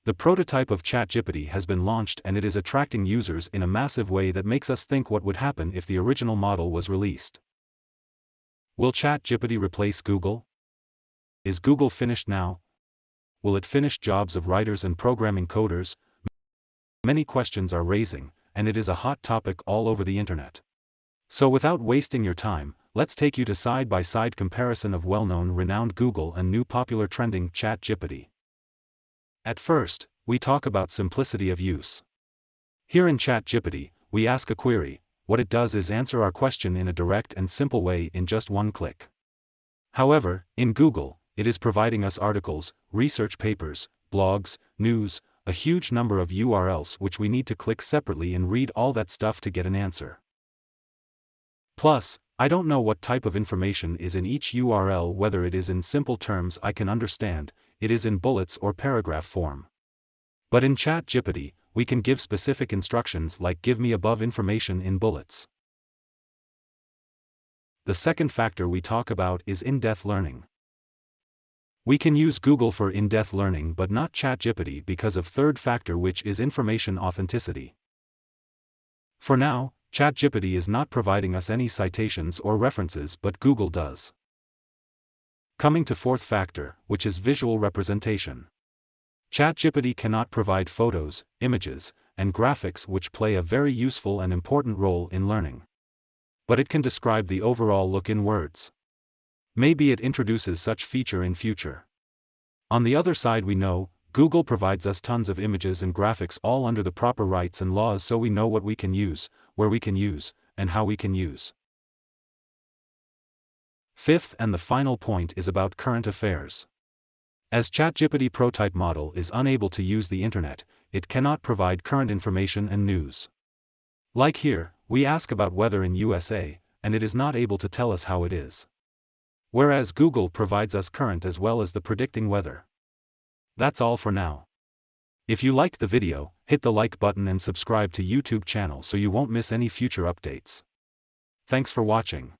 The prototype of ChatGPT has been launched and it is attracting users in a massive way that makes us think what would happen if the original model was released. Will ChatGPT replace Google? Is Google finished now? Will it finish jobs of writers and programming coders? Many questions are raising, and it is a hot topic all over the internet. So without wasting your time, let's take you to side-by-side comparison of well-known renowned Google and new popular trending ChatGPT. At first, we talk about simplicity of use. Here in ChatGPT, we ask a query. What it does is answer our question in a direct and simple way in just one click. However, in Google, it is providing us articles, research papers, blogs, news, a huge number of URLs which we need to click separately and read all that stuff to get an answer. Plus, I don't know what type of information is in each URL, whether it is in simple terms I can understand, it is in bullets or paragraph form. But in ChatGPT, we can give specific instructions like give me above information in bullets. The second factor we talk about is in-depth learning. We can use Google for in-depth learning but not ChatGPT because of third factor, which is information authenticity. For now, ChatGPT is not providing us any citations or references, but Google does. Coming to fourth factor, which is visual representation. ChatGPT cannot provide photos, images, and graphics, which play a very useful and important role in learning. But it can describe the overall look in words. Maybe it introduces such feature in future. On the other side, we know, Google provides us tons of images and graphics all under the proper rights and laws, so we know what we can use, where we can use, and how we can use. Fifth and the final point is about current affairs. As ChatGPT prototype model is unable to use the internet, it cannot provide current information and news. Like here, we ask about weather in USA, and it is not able to tell us how it is. Whereas Google provides us current as well as the predicting weather. That's all for now. If you liked the video, hit the like button and subscribe to YouTube channel so you won't miss any future updates. Thanks for watching.